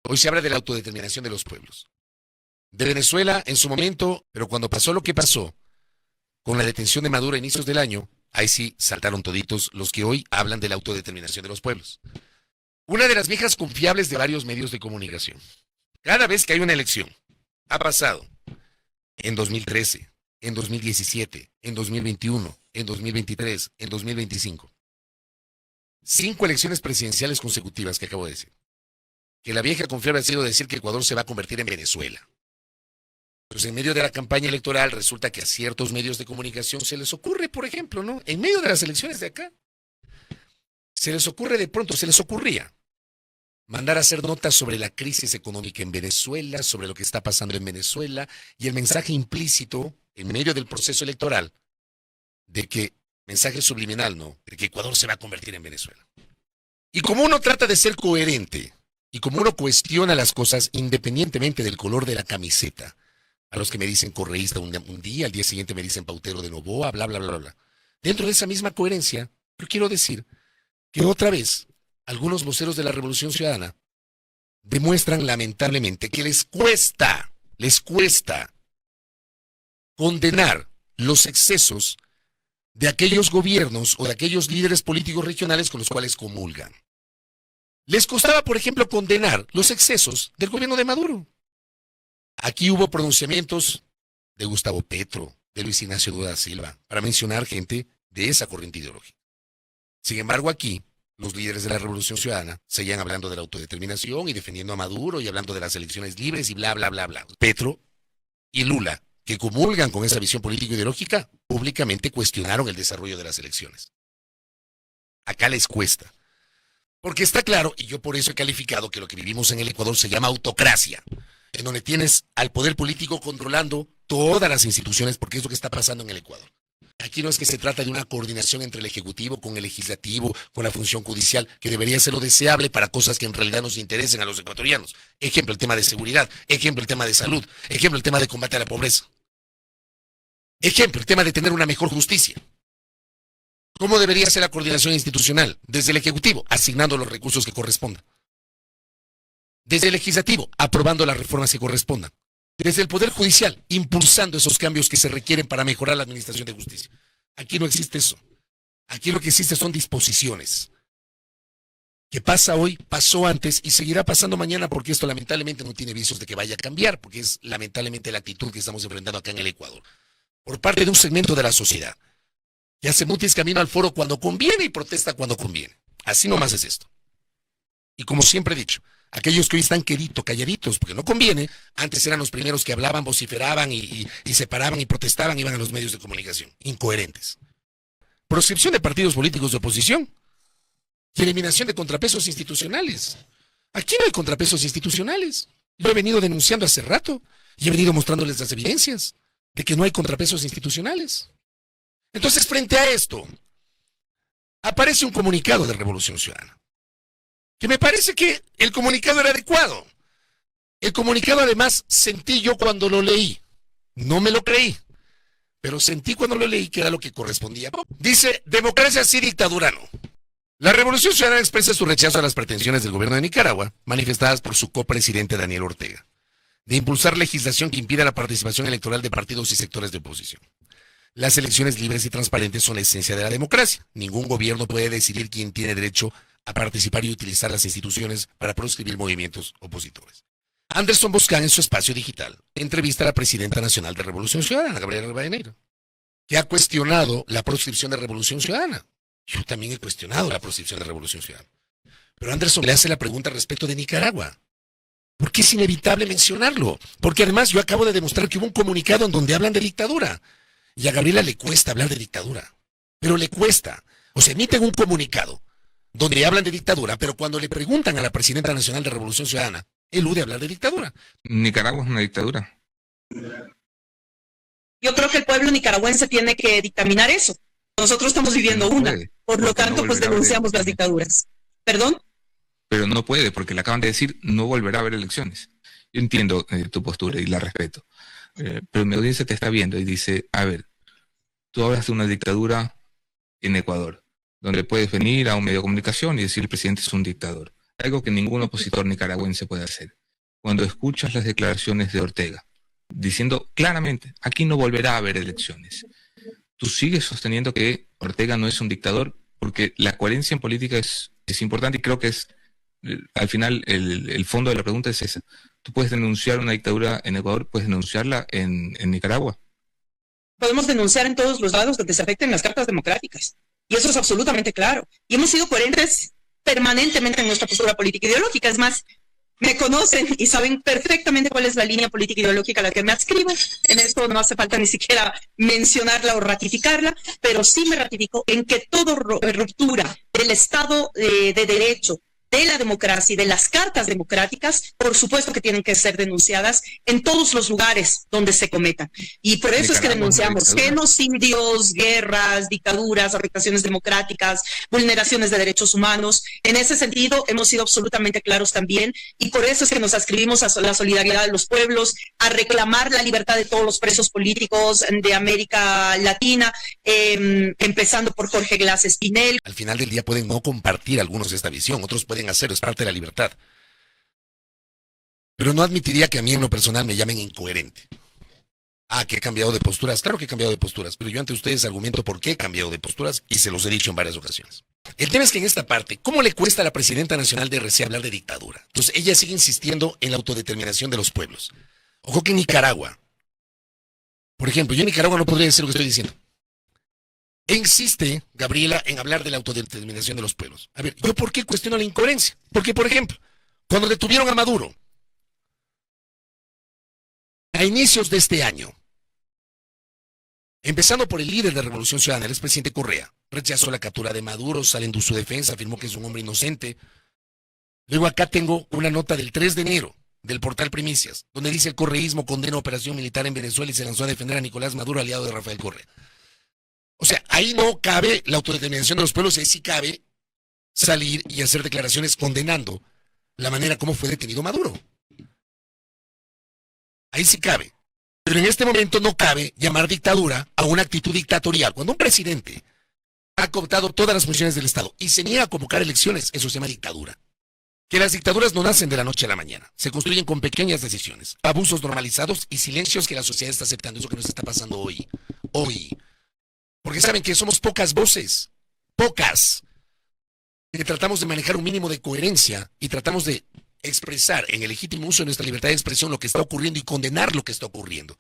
Hoy se habla de la autodeterminación de los pueblos. De Venezuela en su momento, pero cuando pasó lo que pasó, con la detención de Maduro a inicios del año, ahí sí saltaron toditos los que hoy hablan de la autodeterminación de los pueblos. Una de las viejas confiables de varios medios de comunicación. Cada vez que hay una elección, ha pasado en 2013, en 2017, en 2021, en 2023, en 2025. 5 elecciones presidenciales consecutivas que acabo de decir. Que la vieja confiable ha sido decir que Ecuador se va a convertir en Venezuela. Pues en medio de la campaña electoral resulta que a ciertos medios de comunicación se les ocurre, por ejemplo, ¿no? En medio de las elecciones de acá, se les ocurre de pronto, se les ocurría mandar a hacer notas sobre la crisis económica en Venezuela, sobre lo que está pasando en Venezuela, y el mensaje implícito en medio del proceso electoral de que, mensaje subliminal, ¿no? De que Ecuador se va a convertir en Venezuela. Y como uno trata de ser coherente, y como uno cuestiona las cosas independientemente del color de la camiseta, a los que me dicen correísta un día, al día siguiente me dicen pautero de Novoa, bla, bla, bla, bla. Dentro de esa misma coherencia, yo quiero decir que otra vez algunos voceros de la Revolución Ciudadana demuestran lamentablemente que les cuesta condenar los excesos de aquellos gobiernos o de aquellos líderes políticos regionales con los cuales comulgan. Les costaba, por ejemplo, condenar los excesos del gobierno de Maduro. Aquí hubo pronunciamientos de Gustavo Petro, de Luis Ignacio Lula da Silva, para mencionar gente de esa corriente ideológica. Sin embargo, aquí, los líderes de la Revolución Ciudadana seguían hablando de la autodeterminación y defendiendo a Maduro y hablando de las elecciones libres y bla, bla, bla, bla. Petro y Lula, que comulgan con esa visión político-ideológica, públicamente cuestionaron el desarrollo de las elecciones. Acá les cuesta. Porque está claro, y yo por eso he calificado que lo que vivimos en el Ecuador se llama autocracia, en donde tienes al poder político controlando todas las instituciones, porque es lo que está pasando en el Ecuador. Aquí no es que se trata de una coordinación entre el Ejecutivo con el Legislativo, con la función judicial, que debería ser lo deseable para cosas que en realidad nos interesen a los ecuatorianos. Ejemplo, el tema de seguridad. Ejemplo, el tema de salud. Ejemplo, el tema de combate a la pobreza. Ejemplo, el tema de tener una mejor justicia. ¿Cómo debería ser la coordinación institucional? Desde el Ejecutivo, asignando los recursos que correspondan. Desde el Legislativo, aprobando las reformas que correspondan. Desde el Poder Judicial, impulsando esos cambios que se requieren para mejorar la administración de justicia. Aquí no existe eso. Aquí lo que existe son disposiciones. ¿Qué pasa hoy? Pasó antes y seguirá pasando mañana, porque esto lamentablemente no tiene visos de que vaya a cambiar, porque es lamentablemente la actitud que estamos enfrentando acá en el Ecuador, por parte de un segmento de la sociedad, que hace mutis camino al foro cuando conviene y protesta cuando conviene. Así nomás es esto. Y como siempre he dicho, aquellos que hoy están calladitos, porque no conviene, antes eran los primeros que hablaban, vociferaban y se paraban y protestaban, iban a los medios de comunicación. Incoherentes. Proscripción de partidos políticos de oposición y eliminación de contrapesos institucionales. Aquí no hay contrapesos institucionales. Lo he venido denunciando hace rato y he venido mostrándoles las evidencias de que no hay contrapesos institucionales. Entonces, frente a esto, aparece un comunicado de Revolución Ciudadana, que me parece que el comunicado era adecuado. El comunicado, además, sentí yo cuando lo leí. No me lo creí, pero sentí cuando lo leí que era lo que correspondía. Dice, democracia sí, dictadura no. La Revolución Ciudadana expresa su rechazo a las pretensiones del gobierno de Nicaragua, manifestadas por su copresidente Daniel Ortega, de impulsar legislación que impida la participación electoral de partidos y sectores de oposición. Las elecciones libres y transparentes son la esencia de la democracia. Ningún gobierno puede decidir quién tiene derecho a participar y utilizar las instituciones para proscribir movimientos opositores. Anderson Boscan, en su espacio digital, entrevista a la presidenta nacional de Revolución Ciudadana, Gabriela Rivadeneira, que ha cuestionado la proscripción de Revolución Ciudadana. Yo también he cuestionado la proscripción de Revolución Ciudadana. Pero Anderson le hace la pregunta respecto de Nicaragua. ¿Por qué es inevitable mencionarlo? Porque además yo acabo de demostrar que hubo un comunicado en donde hablan de dictadura. Y a Gabriela le cuesta hablar de dictadura. Pero le cuesta. O sea, emiten un comunicado donde hablan de dictadura, pero cuando le preguntan a la presidenta nacional de Revolución Ciudadana, elude hablar de dictadura. Nicaragua es una dictadura. Yo creo que el pueblo nicaragüense tiene que dictaminar eso. Nosotros estamos viviendo una. Por lo tanto, pues denunciamos las dictaduras. ¿Perdón? Pero no puede, porque le acaban de decir no volverá a haber elecciones. Yo entiendo tu postura y la respeto. Pero mi audiencia te está viendo y dice, a ver, tú hablas de una dictadura en Ecuador, donde puedes venir a un medio de comunicación y decir el presidente es un dictador. algo que ningún opositor nicaragüense puede hacer. Cuando escuchas las declaraciones de Ortega, diciendo claramente, aquí no volverá a haber elecciones, tú sigues sosteniendo que Ortega no es un dictador, porque la coherencia en política es importante y creo que es, al final, el fondo de la pregunta es esa. Tú puedes denunciar una dictadura en Ecuador, puedes denunciarla en Nicaragua. Podemos denunciar en todos los lados donde se afecten las cartas democráticas. Y eso es absolutamente claro. Y hemos sido coherentes permanentemente en nuestra postura política e ideológica. Es más, me conocen y saben perfectamente cuál es la línea política e ideológica a la que me adscribo. En esto no hace falta ni siquiera mencionarla o ratificarla, pero sí me ratifico en que toda ruptura del Estado de Derecho, de la democracia y de las cartas democráticas, por supuesto que tienen que ser denunciadas en todos los lugares donde se cometan. Y por eso es que denunciamos genocidios, guerras, dictaduras, afectaciones democráticas, vulneraciones de derechos humanos. En ese sentido, hemos sido absolutamente claros también, y por eso es que nos adscribimos a la solidaridad de los pueblos, a reclamar la libertad de todos los presos políticos de América Latina, empezando por Jorge Glass Espinel. Al final del día pueden no compartir algunos de esta visión, otros pueden hacerlo, es parte de la libertad. Pero no admitiría que a mí en lo personal me llamen incoherente. Ah, que he cambiado de posturas. Claro que he cambiado de posturas, pero yo ante ustedes argumento por qué he cambiado de posturas y se los he dicho en varias ocasiones. El tema es que en esta parte, ¿cómo le cuesta a la presidenta nacional de RC hablar de dictadura? Entonces ella sigue insistiendo en la autodeterminación de los pueblos. Ojo que en Nicaragua, por ejemplo, yo en Nicaragua no podría decir lo que estoy diciendo. Insiste Gabriela en hablar de la autodeterminación de los pueblos. A ver, ¿yo por qué cuestiono la incoherencia? Porque, por ejemplo, cuando detuvieron a Maduro, a inicios de este año, empezando por el líder de la Revolución Ciudadana, el expresidente Correa, rechazó la captura de Maduro, sale en su defensa, afirmó que es un hombre inocente. Luego acá tengo una nota del 3 de enero del portal Primicias, donde dice el correísmo condena operación militar en Venezuela y se lanzó a defender a Nicolás Maduro, aliado de Rafael Correa. O sea, ahí no cabe la autodeterminación de los pueblos, ahí sí cabe salir y hacer declaraciones condenando la manera como fue detenido Maduro. Ahí sí cabe. Pero en este momento no cabe llamar dictadura a una actitud dictatorial. Cuando un presidente ha cooptado todas las funciones del Estado y se niega a convocar elecciones, eso se llama dictadura. Que las dictaduras no nacen de la noche a la mañana, se construyen con pequeñas decisiones, abusos normalizados y silencios que la sociedad está aceptando. Eso que nos está pasando hoy. Porque saben que somos pocas voces, que tratamos de manejar un mínimo de coherencia y tratamos de expresar en el legítimo uso de nuestra libertad de expresión lo que está ocurriendo y condenar lo que está ocurriendo.